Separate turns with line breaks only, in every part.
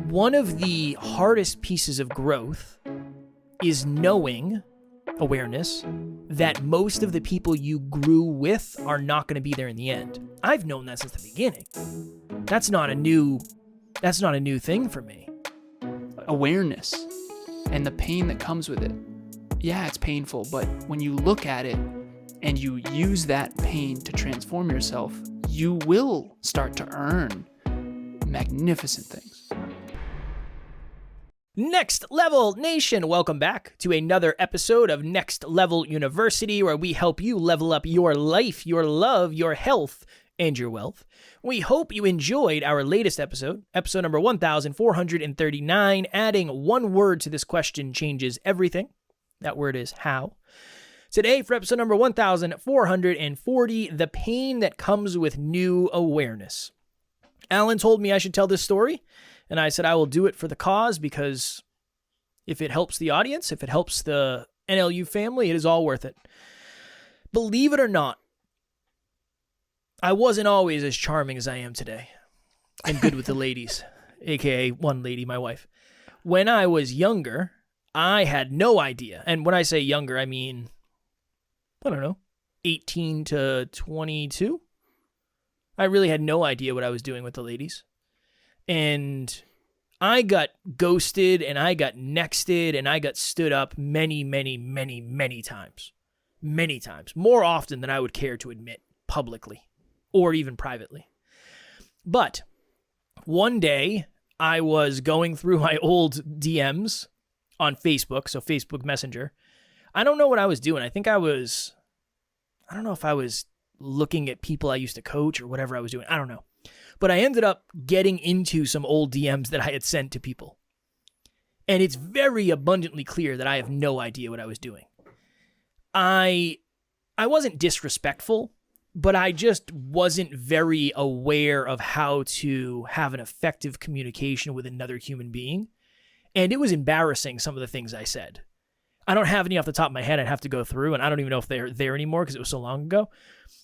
one of the hardest pieces of growth is knowing, awareness, that most of the people you grew with are not going to be there in the end. I've known that since the beginning. That's not a new thing for me.
Awareness and the pain that comes with it. Yeah, it's painful, but when you look at it and you use that pain to transform yourself, you will start to earn magnificent things.
Next Level Nation, welcome back to another episode of Next Level University, where we help you level up your life, your love, your health, and your wealth. We hope you enjoyed our latest episode number 1439. Adding one word to this question changes everything. That word is how. Today, for episode number 1440, the pain that comes with new awareness. Alan told me I should tell this story, and I said I will do it for the cause, because if it helps the audience, if it helps the NLU family, it is all worth it. Believe it or not, I wasn't always as charming as I am today and good with the ladies, aka one lady, my wife. When I was younger, I had no idea. And when I say younger, I mean, I don't know, 18 to 22. I really had no idea what I was doing with the ladies. And I got ghosted, and I got nexted, and I got stood up many, many, many, many times. Many times. More often than I would care to admit publicly or even privately. But one day, I was going through my old DMs on Facebook, so Facebook Messenger. I don't know what I was doing. I don't know if I was looking at people I used to coach or whatever I was doing. I don't know. But I ended up getting into some old DMs that I had sent to people. And it's very abundantly clear that I have no idea what I was doing. I wasn't disrespectful, but I just wasn't very aware of how to have an effective communication with another human being. And it was embarrassing, some of the things I said. I don't have any off the top of my head. I'd have to go through, and I don't even know if they're there anymore because it was so long ago.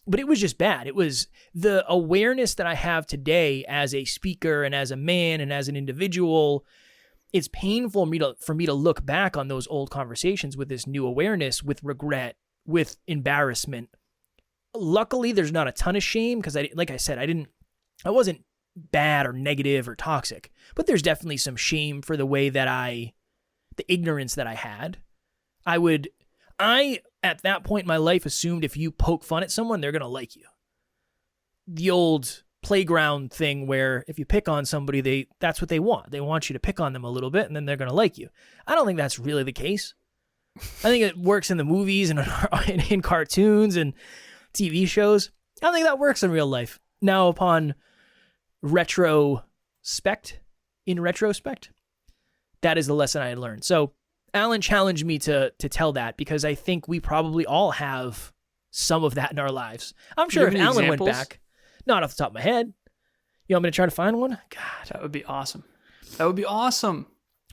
But it was just bad. It was the awareness that I have today as a speaker and as a man and as an individual. It's painful for me to look back on those old conversations with this new awareness, with regret, with embarrassment. Luckily, there's not a ton of shame because, like I said, I wasn't bad or negative or toxic. But there's definitely some shame for the way that the ignorance that I had. I, at that point in my life, assumed if you poke fun at someone, they're going to like you. The old playground thing where if you pick on somebody, that's what they want. They want you to pick on them a little bit, and then they're going to like you. I don't think that's really the case. I think it works in the movies and in cartoons and TV shows. I don't think that works in real life. Now, upon retrospect, that is the lesson I had learned. So, Alan challenged me to tell that because I think we probably all have some of that in our lives. I'm sure if Alan went back, not off the top of my head, you want me to try to find one? God,
that would be awesome. That would be awesome.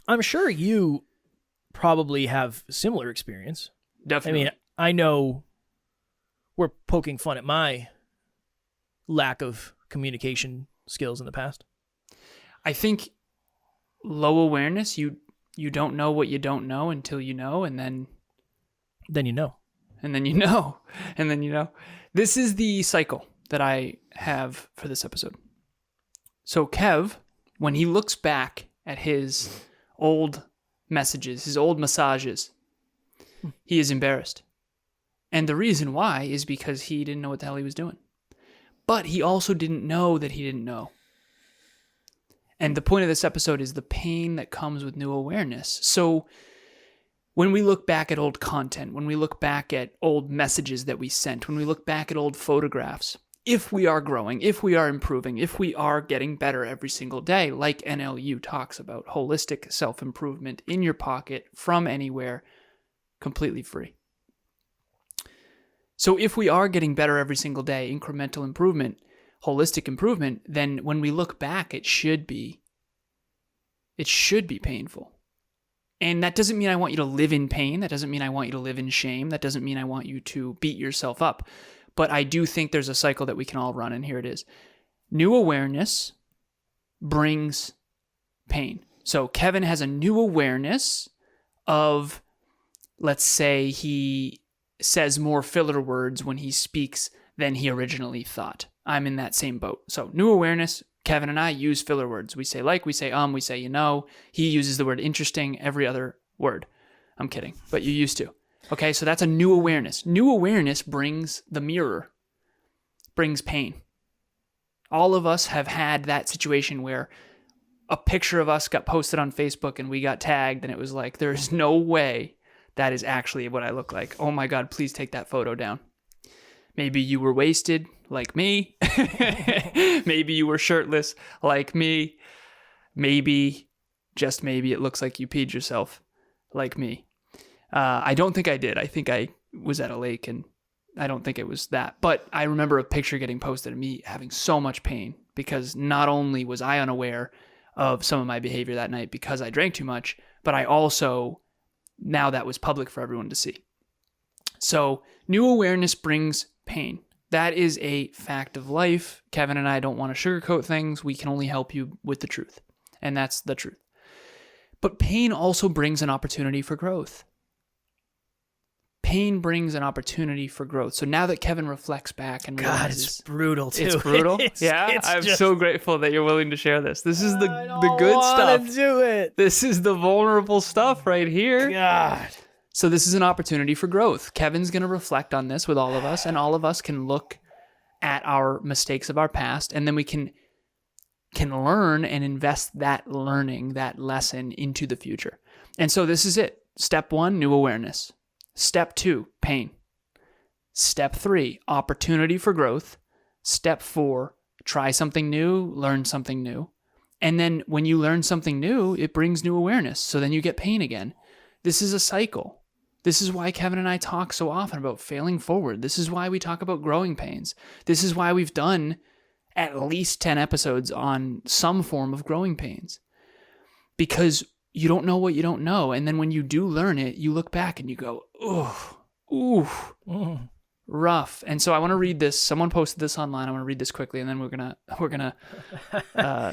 I'm sure you probably have similar experience.
Definitely.
I mean, I know we're poking fun at my lack of communication skills in the past.
I think low awareness, you don't know what you don't know until you know, and then
you know.
And then you know. And then you know. This is the cycle that I have for this episode. So Kev, when he looks back at his old messages, his old massages, he is embarrassed. And the reason why is because he didn't know what the hell he was doing. But he also didn't know that he didn't know. And the point of this episode is the pain that comes with new awareness. So when we look back at old content, when we look back at old messages that we sent, when we look back at old photographs, if we are growing, if we are improving, if we are getting better every single day, like NLU talks about, holistic self-improvement in your pocket, from anywhere, completely free. So if we are getting better every single day, incremental improvement, holistic improvement, then when we look back, it should be painful. And that doesn't mean I want you to live in pain. That doesn't mean I want you to live in shame. That doesn't mean I want you to beat yourself up. But I do think there's a cycle that we can all run, and here it is. New awareness brings pain. So Kevin has a new awareness of, let's say he says more filler words when he speaks than he originally thought. I'm in that same boat. So new awareness, Kevin and I use filler words. We say like, we say we say you know. He uses the word interesting every other word. I'm kidding, but you used to. Okay, so that's a new awareness. New awareness brings the mirror, brings pain. All of us have had that situation where a picture of us got posted on Facebook and we got tagged and it was like, there's no way that is actually what I look like. Oh my God, please take that photo down. Maybe you were wasted like me. Maybe you were shirtless like me. Maybe, just maybe, it looks like you peed yourself like me. I don't think I did. I think I was at a lake and I don't think it was that. But I remember a picture getting posted of me having so much pain because not only was I unaware of some of my behavior that night because I drank too much, but I also, now that was public for everyone to see. So new awareness brings pain. That is a fact of life. Kevin and I don't want to sugarcoat things. We can only help you with the truth. And that's the truth. But pain also brings an opportunity for growth. Pain brings an opportunity for growth. So now that Kevin reflects back and realizes...
God, it's brutal too.
It's brutal? I'm just so grateful that you're willing to share this. This is the good stuff.
Do it.
This is the vulnerable stuff right here.
God.
So this is an opportunity for growth. Kevin's going to reflect on this with all of us, and all of us can look at our mistakes of our past, and then we can learn and invest that learning, that lesson into the future. And so this is it. Step 1, new awareness. Step 2, pain. Step 3, opportunity for growth. Step 4, try something new, learn something new. And then when you learn something new, it brings new awareness. So then you get pain again. This is a cycle. This is why Kevin and I talk so often about failing forward. This is why we talk about growing pains. This is why we've done at least 10 episodes on some form of growing pains. Because you don't know what you don't know. And then when you do learn it, you look back and you go, rough. And so I want to read this. Someone posted this online. I want to read this quickly, and then we're gonna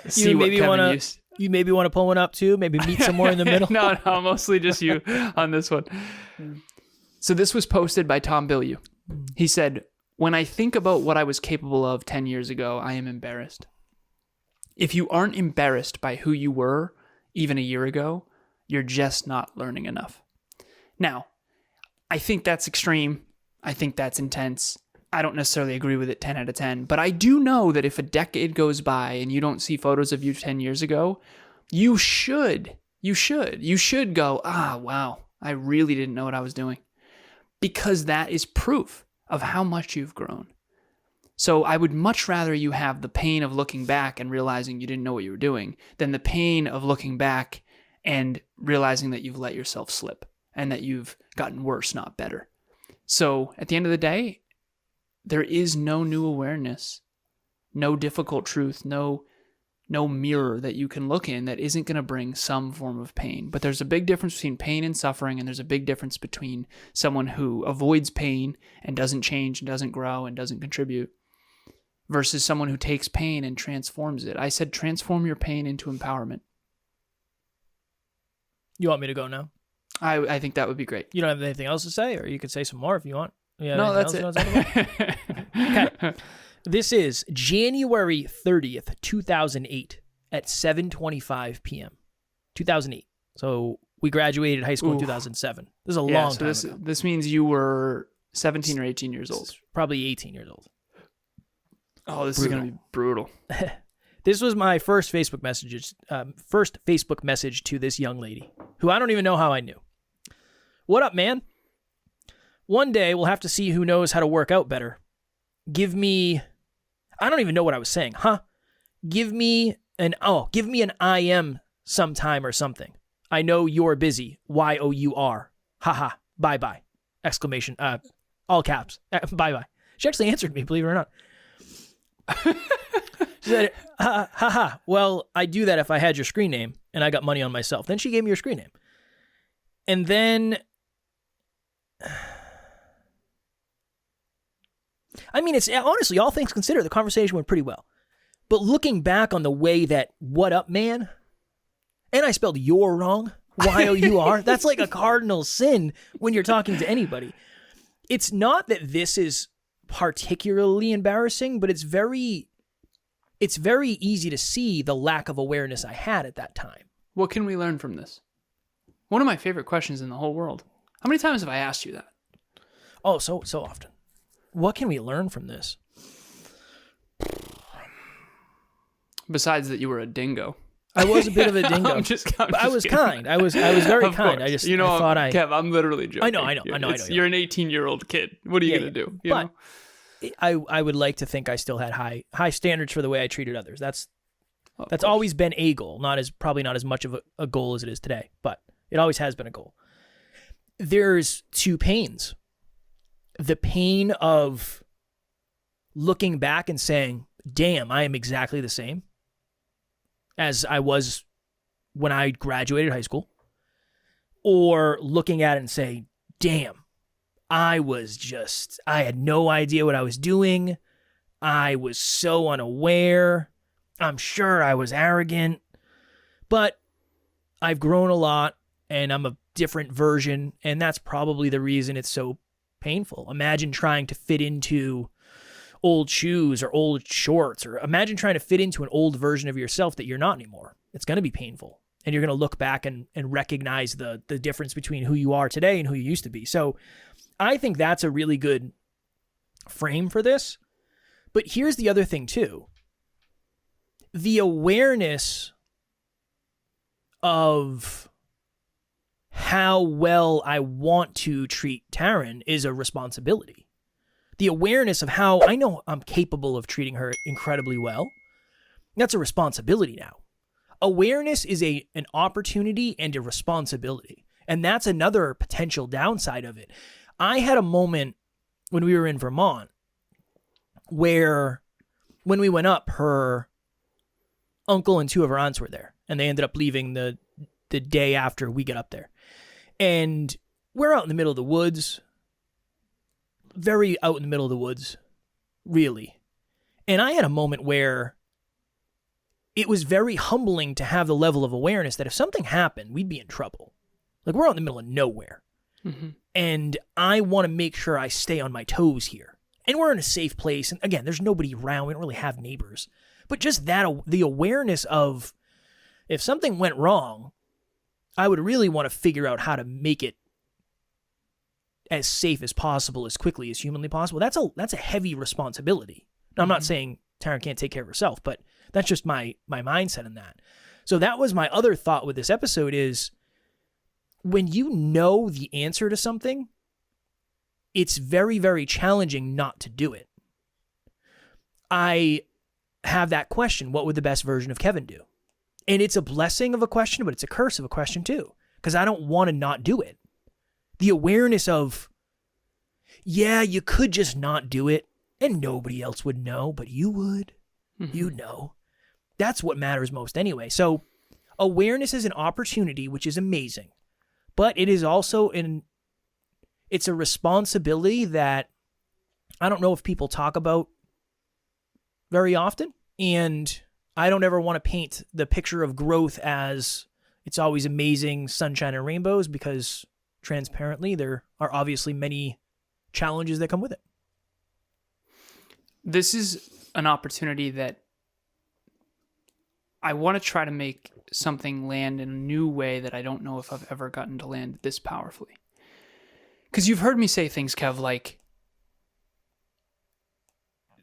see what Kevin used.
You maybe want to pull one up too. Maybe meet somewhere in the middle.
No, mostly just you on this one. So this was posted by Tom Bilyeu. He said, "When I think about what I was capable of 10 years ago, I am embarrassed. If you aren't embarrassed by who you were even a year ago, you're just not learning enough." Now, I think that's extreme. I think that's intense. I don't necessarily agree with it 10 out of 10, but I do know that if a decade goes by and you don't see photos of you 10 years ago, you should go, wow, I really didn't know what I was doing, because that is proof of how much you've grown. So I would much rather you have the pain of looking back and realizing you didn't know what you were doing than the pain of looking back and realizing that you've let yourself slip and that you've gotten worse, not better. So at the end of the day, there is no new awareness, no difficult truth, no mirror that you can look in that isn't going to bring some form of pain. But there's a big difference between pain and suffering, and there's a big difference between someone who avoids pain and doesn't change and doesn't grow and doesn't contribute versus someone who takes pain and transforms it. I said transform your pain into empowerment.
You want me to go now?
I think that would be great.
You don't have anything else to say, or you could say some more if you want.
No, that's it.
Okay. This is January 30th, 2008 at 7:25 p.m. 2008. So we graduated high school in 2007. This is a long time ago.
This means you were 17 or 18 years old.
Probably 18 years old.
Oh, this is going to be brutal.
This was my first Facebook message to this young lady, who I don't even know how I knew. What up, man? One day we'll have to see who knows how to work out better. I don't even know what I was saying, huh? Give me an IM sometime or something. I know you're busy. YOUR. Haha. Bye-bye. Exclamation. All caps. Bye-bye. She actually answered me, believe it or not. She said, haha. Well, I'd do that if I had your screen name and I got money on myself. Then she gave me your screen name. And then... I mean, it's honestly, all things considered, the conversation went pretty well. But looking back on the way that "what up, man" and I spelled your wrong, Y-O-U-R. That's like a cardinal sin when you're talking to anybody. It's not that this is particularly embarrassing, but it's very easy to see the lack of awareness I had at that time.
What can we learn from this? One of my favorite questions in the whole world. How many times have I asked you that?
Oh, so often. What can we learn from this?
Besides that you were a dingo.
I was a bit of a dingo.
I'm just
I was
kidding.
kind. I was very
Of
kind.
course.
I thought
Kev, I'm literally joking.
I know.
You're an 18-year-old kid. What are you going to do? You know?
I would like to think I still had high standards for the way I treated others. That's always been a goal. Probably not as much of a goal as it is today, but it always has been a goal. There's two pains. The pain of looking back and saying, damn, I am exactly the same as I was when I graduated high school. Or looking at it and say, damn, I had no idea what I was doing. I was so unaware. I'm sure I was arrogant. But I've grown a lot and I'm a different version, and that's probably the reason it's so painful. Imagine trying to fit into old shoes or old shorts, or imagine trying to fit into an old version of yourself that you're not anymore. It's going to be painful. And you're going to look back and recognize the difference between who you are today and who you used to be. So I think that's a really good frame for this. But here's the other thing too. The awareness of how well I want to treat Taryn is a responsibility. The awareness of how I know I'm capable of treating her incredibly well, that's a responsibility now. Awareness is an opportunity and a responsibility. And that's another potential downside of it. I had a moment when we were in Vermont where when we went up, her uncle and two of her aunts were there. And they ended up leaving the day after we get up there. And we're out in the middle of the woods. Very out in the middle of the woods. Really. And I had a moment where it was very humbling to have the level of awareness that if something happened, we'd be in trouble. Like, we're out in the middle of nowhere. Mm-hmm. And I want to make sure I stay on my toes here. And we're in a safe place. And again, there's nobody around. We don't really have neighbors. But just that, the awareness of if something went wrong, I would really want to figure out how to make it as safe as possible, as quickly as humanly possible. That's a heavy responsibility. Now, I'm not saying Taryn can't take care of herself, but that's just my mindset in that. So that was my other thought with this episode is when you know the answer to something, it's very, very challenging not to do it. I have that question, what would the best version of Kevin do? And it's a blessing of a question, but it's a curse of a question too, because I don't want to not do it. The awareness of, yeah, you could just not do it and nobody else would know, but you would. Mm-hmm. You'd know. That's what matters most anyway. So awareness is an opportunity, which is amazing, but it is also it's a responsibility that I don't know if people talk about very often. And I don't ever want to paint the picture of growth as it's always amazing, sunshine and rainbows, because transparently, there are obviously many challenges that come with it.
This is an opportunity that I want to try to make something land in a new way that I don't know if I've ever gotten to land this powerfully. Because you've heard me say things, Kev, like,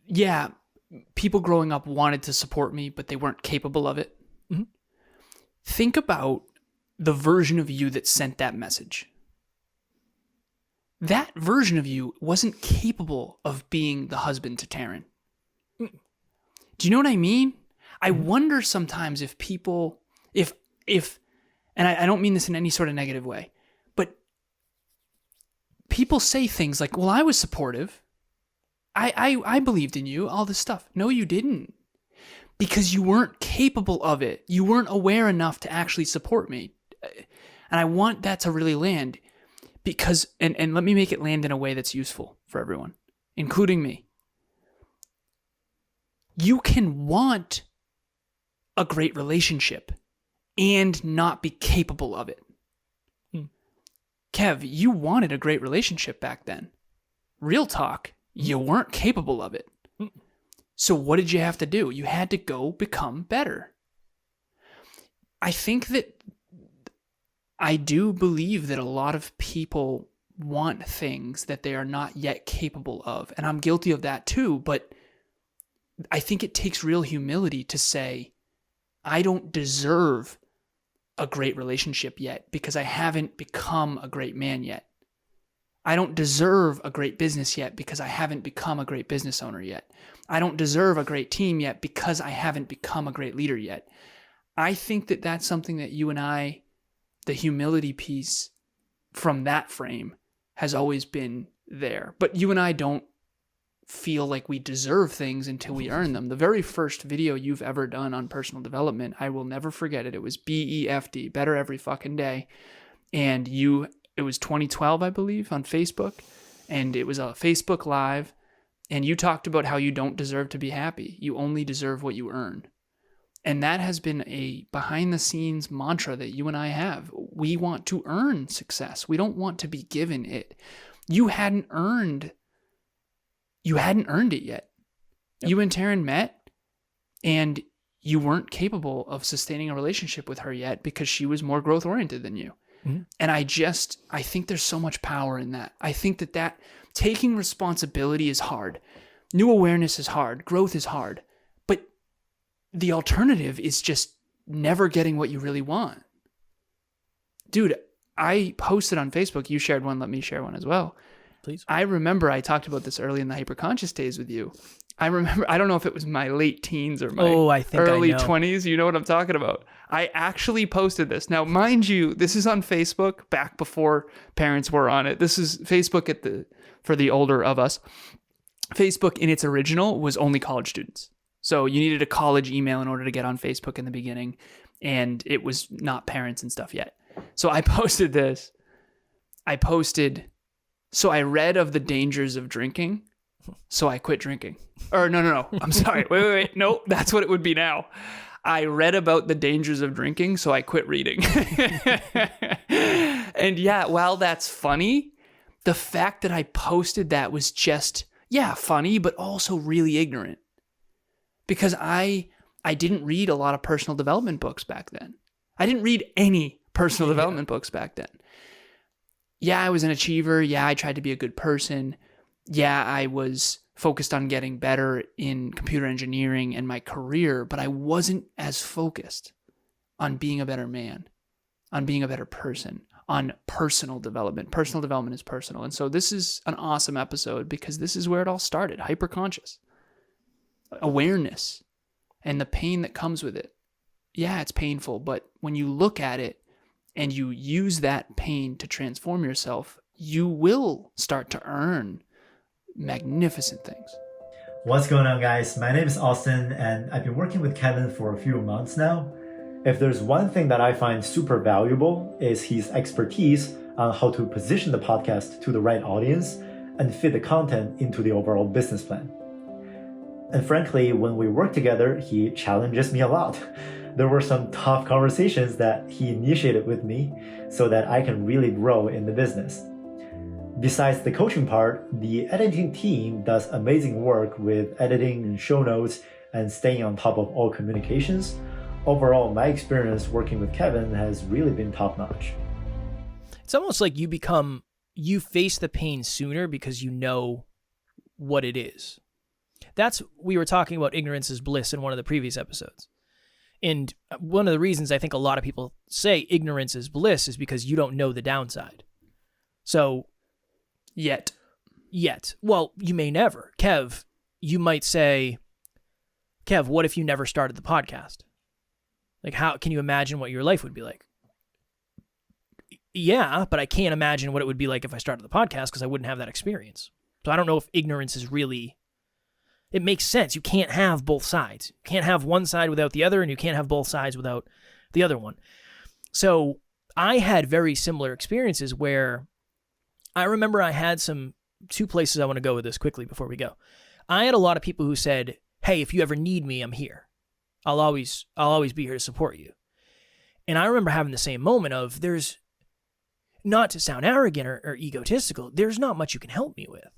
yeah, people growing up wanted to support me, but they weren't capable of it. Mm-hmm. Think about the version of you that sent that message. That version of you wasn't capable of being the husband to Taryn. Do you know what I mean? I wonder sometimes if people, if, and I don't mean this in any sort of negative way, but people say things like, well, I was supportive. I believed in you, all this stuff. No, you didn't. Because you weren't capable of it. You weren't aware enough to actually support me. And I want that to really land. Because, and let me make it land in a way that's useful for everyone, including me. You can want a great relationship and not be capable of it. Kev, you wanted a great relationship back then. Real talk, you weren't capable of it. So what did you have to do? You had to go become better. I think that I do believe that a lot of people want things that they are not yet capable of. And I'm guilty of that too. But I think it takes real humility to say, I don't deserve a great relationship yet because I haven't become a great man yet. I don't deserve a great business yet because I haven't become a great business owner yet. I don't deserve a great team yet because I haven't become a great leader yet. I think that that's something that you and I, the humility piece from that frame, has always been there. But you and I don't feel like we deserve things until we earn them. The very first video you've ever done on personal development, I will never forget it. It was BEFD, Better Every Fucking Day. And it was 2012, I believe, on Facebook. And it was a Facebook Live. And you talked about how you don't deserve to be happy. You only deserve what you earn. And that has been a behind-the-scenes mantra that you and I have. We want to earn success. We don't want to be given it. You hadn't earned it yet. Yep. You and Taryn met, and you weren't capable of sustaining a relationship with her yet because she was more growth-oriented than you. Mm-hmm. And I think there's so much power in that. I think that taking responsibility is hard. New awareness is hard. Growth is hard. But the alternative is just never getting what you really want. Dude, I posted on Facebook. You shared one. Let me share one as well.
Please.
I remember I talked about this early in the hyperconscious days with you. I don't know if it was my late teens or my early 20s. You know what I'm talking about. I actually posted this. Now, mind you, this is on Facebook back before parents were on it. This is Facebook for the older of us. Facebook in its original was only college students. So you needed a college email in order to get on Facebook in the beginning. And it was not parents and stuff yet. So I posted this. So I read of the dangers of drinking, so I quit drinking. Or no. I'm sorry. Wait. No, that's what it would be now. I read about the dangers of drinking, so I quit reading. And yeah, while that's funny, the fact that I posted that was just, funny, but also really ignorant. Because I didn't read a lot of personal development books back then. I didn't read any personal development books back then. Yeah, I was an achiever. Yeah, I tried to be a good person. Yeah, I was focused on getting better in computer engineering and my career, but I wasn't as focused on being a better man, on being a better person, on personal development. Personal development is personal. And so this is an awesome episode because this is where it all started. Hyperconscious. Awareness and the pain that comes with it. Yeah, it's painful, but when you look at it, and you use that pain to transform yourself, you will start to earn magnificent things.
What's going on, guys? My name is Austin, and I've been working with Kevin for a few months now. If there's one thing that I find super valuable is his expertise on how to position the podcast to the right audience and fit the content into the overall business plan. And frankly, when we work together, he challenges me a lot. There were some tough conversations that he initiated with me so that I can really grow in the business. Besides the coaching part, the editing team does amazing work with editing and show notes and staying on top of all communications. Overall, my experience working with Kevin has really been top-notch.
It's almost like you face the pain sooner because you know what it is. We were talking about ignorance is bliss in one of the previous episodes. And one of the reasons I think a lot of people say ignorance is bliss is because you don't know the downside. So, yet. Well, you may never. Kev, you might say, Kev, what if you never started the podcast? Like, how can you imagine what your life would be like? Yeah, but I can't imagine what it would be like if I started the podcast because I wouldn't have that experience. So I don't know if ignorance is really... It makes sense. You can't have both sides. You can't have one side without the other, and you can't have both sides without the other one. So I had very similar experiences where I remember I had two places I want to go with this quickly before we go. I had a lot of people who said, hey, if you ever need me, I'm here. I'll always be here to support you. And I remember having the same moment of there's, not to sound arrogant or egotistical, there's not much you can help me with.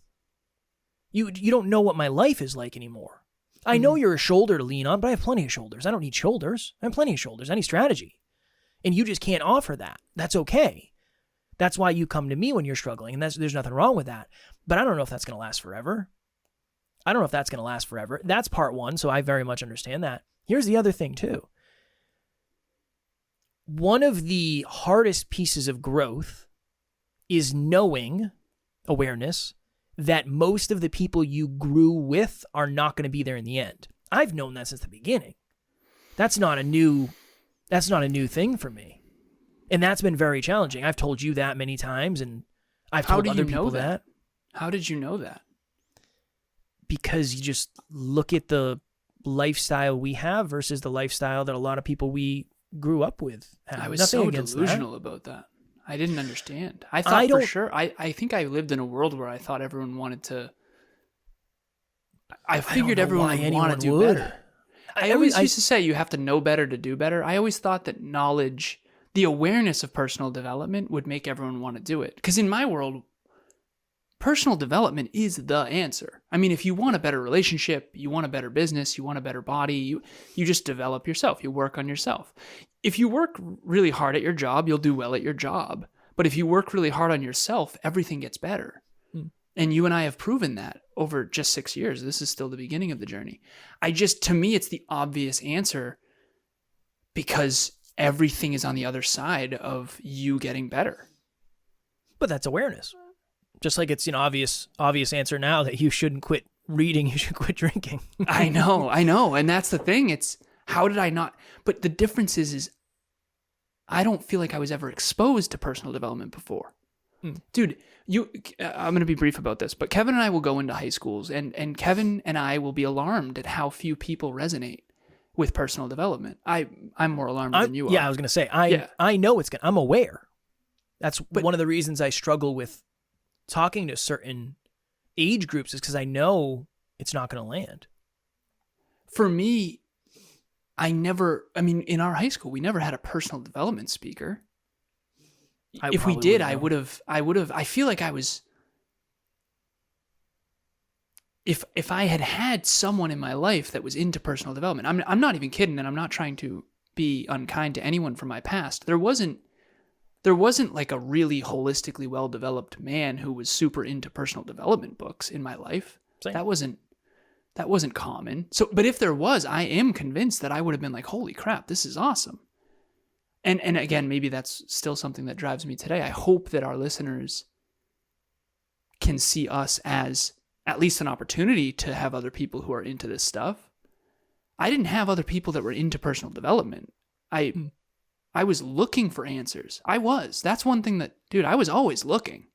You don't know what my life is like anymore. I know you're a shoulder to lean on, but I have plenty of shoulders. I don't need shoulders. I have plenty of shoulders. I need strategy. And you just can't offer that. That's okay. That's why you come to me when you're struggling, and there's nothing wrong with that. But I don't know if that's going to last forever. That's part one, so I very much understand that. Here's the other thing, too. One of the hardest pieces of growth is knowing, awareness, that most of the people you grew with are not going to be there in the end. I've known that since the beginning. That's not a new thing for me. And that's been very challenging. I've told you that many times, and I've told other people that.
How did you know that?
Because you just look at the lifestyle we have versus the lifestyle that a lot of people we grew up with have.
I was
Nothing
so delusional about that. I didn't understand. I thought for sure. I think I lived in a world where I thought everyone wanted to. I figured everyone would want to do better. I always used to say you have to know better to do better. I always thought that knowledge, the awareness of personal development would make everyone want to do it. Because in my world, personal development is the answer. I mean, if you want a better relationship, you want a better business, you want a better body, you just develop yourself. You work on yourself. If you work really hard at your job, you'll do well at your job. But if you work really hard on yourself, everything gets better. And you and I have proven that over just 6 years. This is still the beginning of the journey. To me, it's the obvious answer because everything is on the other side of you getting better.
But that's awareness. Just like it's an obvious answer now that you shouldn't quit reading, you should quit drinking.
I know. And that's the thing. It's how did I not? But the difference is I don't feel like I was ever exposed to personal development before. Dude, I'm going to be brief about this, but Kevin and I will go into high schools and Kevin and I will be alarmed at how few people resonate with personal development. I'm more alarmed than you are.
Yeah, I was going to say, I know I'm aware. That's one of the reasons I struggle with talking to certain age groups is because I know it's not going to land.
For me, in our high school, we never had a personal development speaker. If we did, I would have, I feel like I was, if I had someone in my life that was into personal development, I'm not even kidding, and I'm not trying to be unkind to anyone from my past. There wasn't like a really holistically well-developed man who was super into personal development books in my life.
Same.
That wasn't common. So, but if there was, I am convinced that I would have been like, holy crap, this is awesome. And again, maybe that's still something that drives me today. I hope that our listeners can see us as at least an opportunity to have other people who are into this stuff. I didn't have other people that were into personal development. I was looking for answers. That's one thing that, dude, I was always looking.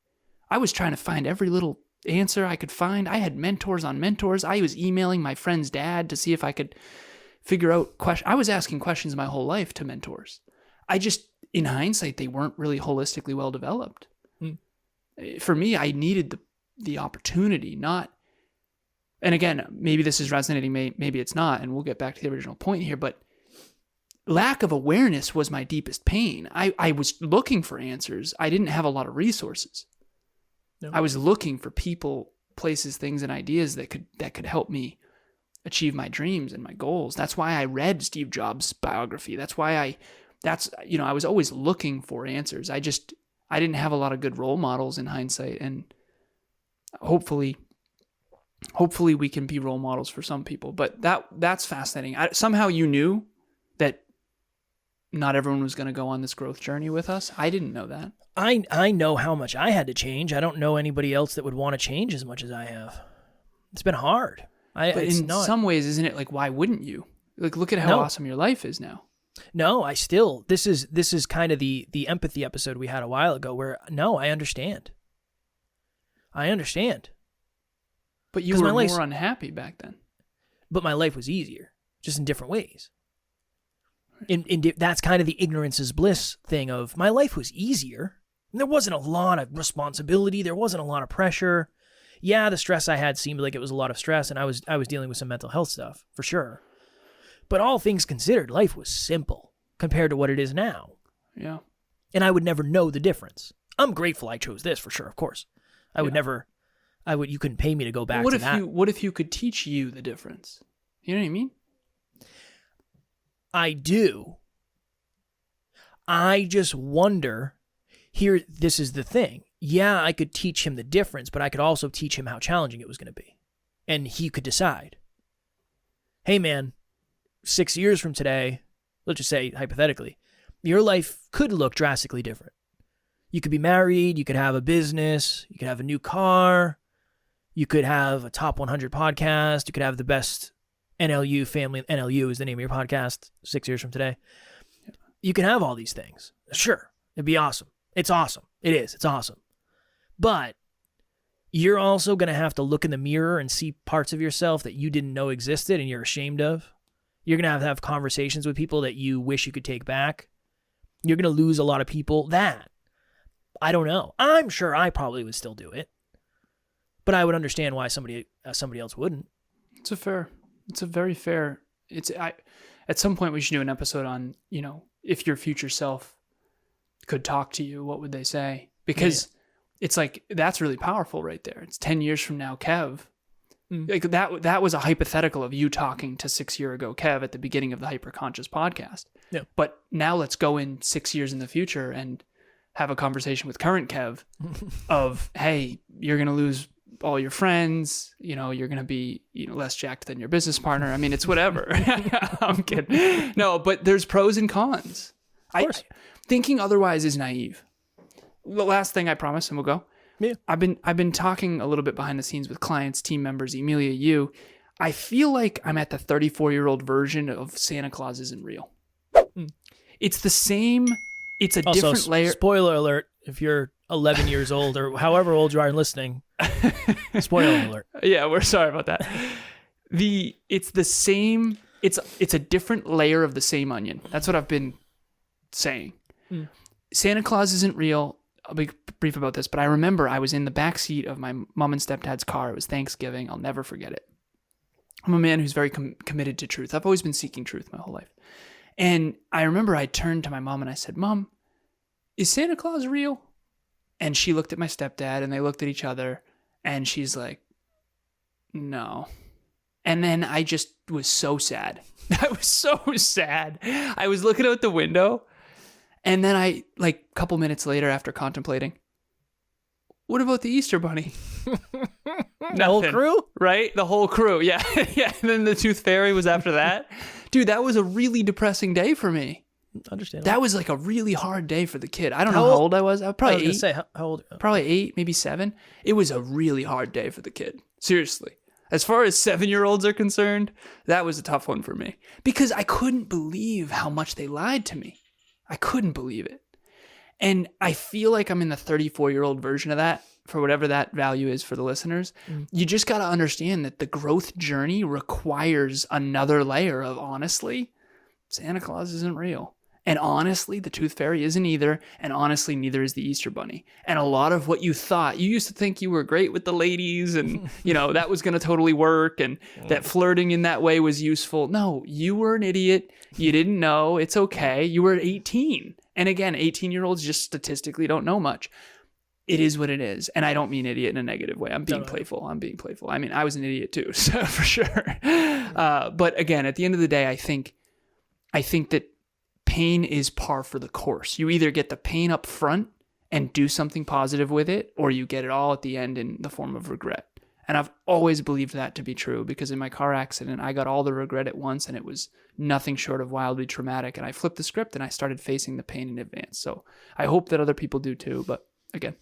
I was trying to find every little answer I could find. I had mentors on mentors. I was emailing my friend's dad to see if I could figure out questions. I was asking questions my whole life to mentors. In hindsight, they weren't really holistically well developed. For me, I needed the opportunity, not, and again, maybe this is resonating, maybe it's not, and we'll get back to the original point here, but lack of awareness was my deepest pain. I was looking for answers. I didn't have a lot of resources. No. I was looking for people, places, things, and ideas that could help me achieve my dreams and my goals. That's why I read Steve Jobs' biography. That's why I was always looking for answers. I didn't have a lot of good role models in hindsight, and hopefully we can be role models for some people. But that's fascinating. Somehow you knew that not everyone was going to go on this growth journey with us. I didn't know that.
I know how much I had to change. I don't know anybody else that would want to change as much as I have. It's been hard.
But in some ways, isn't it like, why wouldn't you? Like, look at how awesome your life is now.
No, this is kind of the empathy episode we had a while ago where, no, I understand.
But you were more unhappy back then.
But my life was easier, just in different ways. That's kind of the ignorance is bliss thing of my life was easier. There wasn't a lot of responsibility. There wasn't a lot of pressure. Yeah, the stress I had seemed like it was a lot of stress, and I was dealing with some mental health stuff, for sure. But all things considered, life was simple compared to what it is now.
Yeah.
And I would never know the difference. I'm grateful I chose this for sure, of course. I would never, you couldn't pay me to go back to that.
What if you could teach you the difference? You know what I mean?
I do. I just wonder, here, this is the thing. Yeah, I could teach him the difference, but I could also teach him how challenging it was going to be. And he could decide, hey man, 6 years from today, let's just say hypothetically, your life could look drastically different. You could be married, you could have a business, you could have a new car, you could have a top 100 podcast, you could have the best NLU family. NLU is the name of your podcast 6 years from today. You can have all these things. Sure, it'd be awesome. It's awesome. It is. It's awesome. But you're also going to have to look in the mirror and see parts of yourself that you didn't know existed and you're ashamed of. You're going to have conversations with people that you wish you could take back. You're going to lose a lot of people. That, I don't know. I'm sure I probably would still do it. But I would understand why somebody else wouldn't.
It's a very fair. At some point we should do an episode on, if your future self could talk to you, what would they say? Because it's like, that's really powerful right there. It's 10 years from now, Kev. Like that was a hypothetical of you talking to 6 year ago Kev at the beginning of the Hyperconscious podcast. Yeah. But now let's go in 6 years in the future and have a conversation with current Kev of, hey, you're going to lose all your friends, you're going to be, less jacked than your business partner. I mean, it's whatever. I'm kidding. No, but there's pros and cons.
Of course.
Thinking otherwise is naive. The last thing I promise, and we'll go.
Yeah.
I've been talking a little bit behind the scenes with clients, team members, Emilia, you. I feel like I'm at the 34-year-old version of Santa Claus Isn't Real. It's the same. It's a
also,
different layer.
Spoiler alert, if you're 11 years old or however old you are listening. Spoiler alert.
Yeah, we're sorry about that. It's the same. It's a different layer of the same onion. That's what I've been saying. Santa Claus Isn't Real. I'll be brief about this, but I remember I was in the backseat of my mom and stepdad's car. It was Thanksgiving. I'll never forget it. I'm a man who's very committed to truth. I've always been seeking truth my whole life. And I remember I turned to my mom and I said, Mom, is Santa Claus real? And she looked at my stepdad and they looked at each other and she's like, no. And then I just was so sad. I was so sad. I was looking out the window and then I, a couple minutes later after contemplating, what about the Easter Bunny?
The whole crew?
Right? The whole crew. Yeah. Yeah. And then the Tooth Fairy was after that. Dude, that was a really depressing day for me.
Understand.
That was a really hard day for the kid. I don't know how old I was. I was probably 8.
I was going to say, how old?
Probably 8, maybe 7. It was a really hard day for the kid. Seriously. As far as 7-year-olds are concerned, that was a tough one for me. Because I couldn't believe how much they lied to me. I couldn't believe it. And I feel like I'm in the 34-year-old version of that, for whatever that value is for the listeners. You just got to understand that the growth journey requires another layer of, honestly, Santa Claus isn't real. And honestly, the Tooth Fairy isn't either. And honestly, neither is the Easter Bunny. And a lot of what you thought, you used to think you were great with the ladies and, that was going to totally work and that flirting in that way was useful. No, you were an idiot. You didn't know. It's okay. You were 18. And again, 18-year-olds just statistically don't know much. It is what it is. And I don't mean idiot in a negative way. I'm being playful. I mean, I was an idiot too, so for sure. But again, at the end of the day, I think that pain is par for the course. You either get the pain up front and do something positive with it, or you get it all at the end in the form of regret. And I've always believed that to be true because in my car accident, I got all the regret at once and it was nothing short of wildly traumatic. And I flipped the script and I started facing the pain in advance. So I hope that other people do too. But again,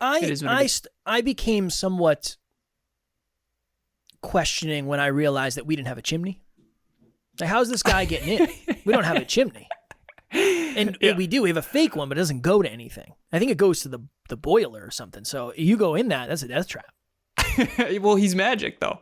I became somewhat questioning when I realized that we didn't have a chimney. Like, how's this guy getting in? We don't have a chimney. And we do. We have a fake one, but it doesn't go to anything. I think it goes to the boiler or something. So you go in that, that's a death trap.
Well, he's magic, though.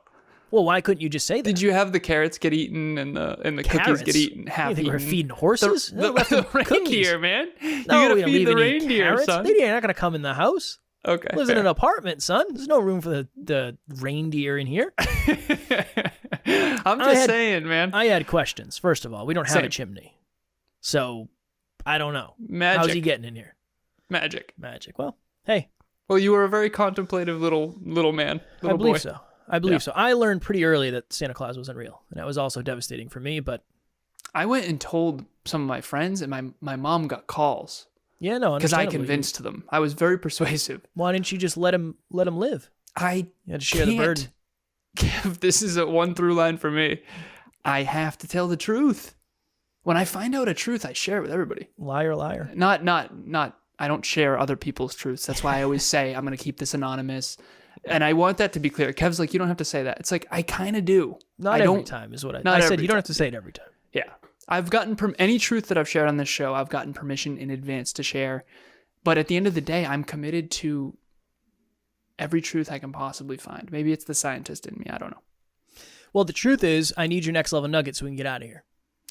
Well, why couldn't you just say that?
Did you have the carrots get eaten and the cookies get eaten, half eaten?
We're feeding horses?
The reindeer, man.
No,
you gotta
we don't
feed
leave
the
any
reindeer,
carrots.
son.
They're not going to come in the house.
Okay.
Lives in an apartment, son. There's no room for the reindeer in here.
I'm just saying, man.
I had questions. First of all, we don't have a chimney. So, I don't know.
Magic.
How's he getting in here?
Magic.
Well, hey.
Well, you were a very contemplative little man, little boy.
I believe so. I learned pretty early that Santa Claus wasn't real, and that was also devastating for me, but...
I went and told some of my friends, and my mom got calls.
Yeah, no,
because I
understandably.
convinced them. I was very persuasive.
Why didn't you just let him live?
You
had to share the burden.
This is a one through line for me. I have to tell the truth. When I find out a truth, I share it with everybody.
Liar.
Not. I don't share other people's truths. That's why I always say I'm going to keep this anonymous. And I want that to be clear. Kev's like, you don't have to say that. It's like, I kind of do.
Not every time is what I said. You don't have to say it every time.
Yeah. I've gotten any truth that I've shared on this show, I've gotten permission in advance to share. But at the end of the day, I'm committed to every truth I can possibly find. Maybe it's the scientist in me. I don't know.
Well, the truth is, I need your next level nugget so we can get out of here.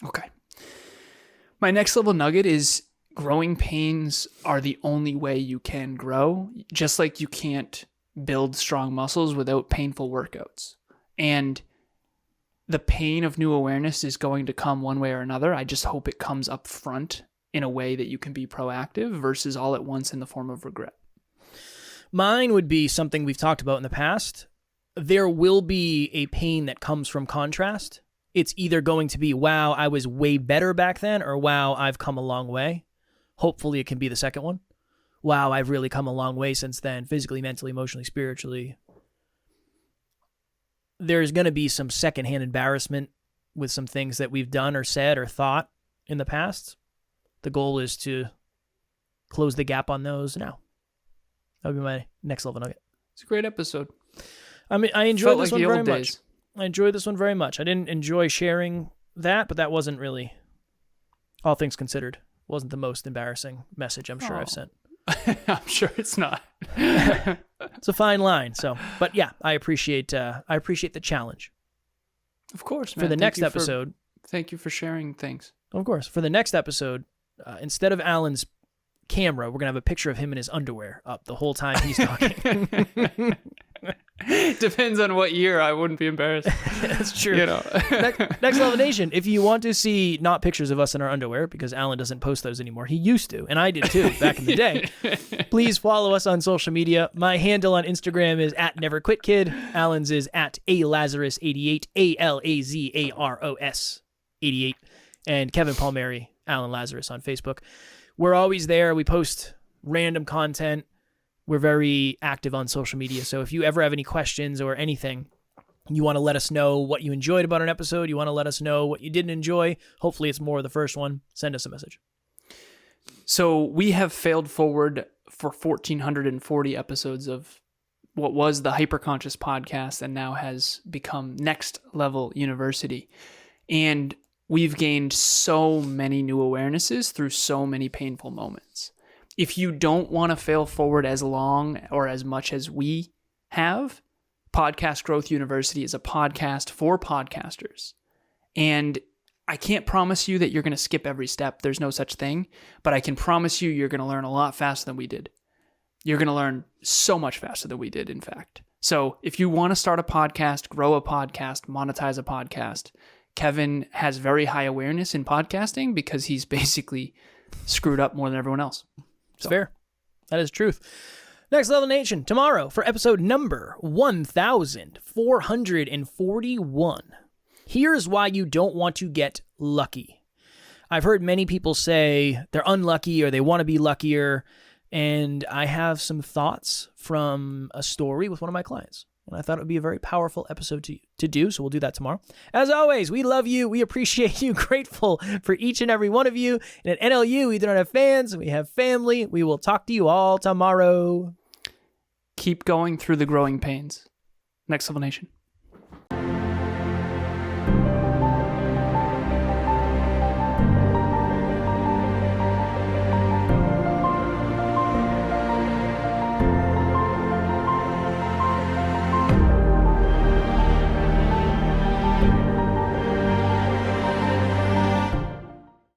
Okay. My next level nugget is growing pains are the only way you can grow, just like you can't build strong muscles without painful workouts. And the pain of new awareness is going to come one way or another. I just hope it comes up front in a way that you can be proactive versus all at once in the form of regret.
Mine would be something we've talked about in the past. There will be a pain that comes from contrast. It's either going to be, wow, I was way better back then, or wow, I've come a long way. Hopefully it can be the second one. Wow, I've really come a long way since then, physically, mentally, emotionally, spiritually. There's going to be some secondhand embarrassment with some things that we've done or said or thought in the past. The goal is to close the gap on those now. That would be my next level nugget.
It's a great episode.
I mean, I enjoyed this one very
days.
much. I enjoyed this one very much. I didn't enjoy sharing that, but that wasn't really, all things considered, wasn't the most embarrassing message I'm sure I've sent.
I'm sure it's not.
It's a fine line. So, but yeah, I appreciate the challenge.
Of course, man.
For the next episode.
Thank you for sharing things.
Of course. For the next episode, instead of Alan's camera, we're going to have a picture of him in his underwear up the whole time he's talking.
Depends on what year. I wouldn't be embarrassed.
That's true.
You know.
Next Level Nation, if you want to see not pictures of us in our underwear, because Alan doesn't post those anymore. He used to, and I did too back in the day. Please follow us on social media. My handle on Instagram is @NeverQuitKid. Alan's is @ALazaros88, ALAZAROS88. And Kevin Palmieri, Alan Lazaros on Facebook. We're always there. We post random content. We're very active on social media. So if you ever have any questions or anything, you want to let us know what you enjoyed about an episode, you want to let us know what you didn't enjoy, hopefully it's more of the first one, send us a message.
So we have failed forward for 1,440 episodes of what was the Hyperconscious podcast and now has become Next Level University. And we've gained so many new awarenesses through so many painful moments. If you don't want to fail forward as long or as much as we have, Podcast Growth University is a podcast for podcasters. And I can't promise you that you're going to skip every step. There's no such thing. But I can promise you you're going to learn a lot faster than we did. You're going to learn so much faster than we did, in fact. So if you want to start a podcast, grow a podcast, monetize a podcast, Kevin has very high awareness in podcasting because he's basically screwed up more than everyone else.
It's fair. That is truth. Next Level Nation, tomorrow for episode number 1441. Here's why you don't want to get lucky. I've heard many people say they're unlucky or they want to be luckier, and I have some thoughts from a story with one of my clients. And I thought it would be a very powerful episode to do, so we'll do that tomorrow. As always, we love you. We appreciate you. Grateful for each and every one of you. And at NLU, we do not have fans. We have family. We will talk to you all tomorrow.
Keep going through the growing pains. Next Level Nation.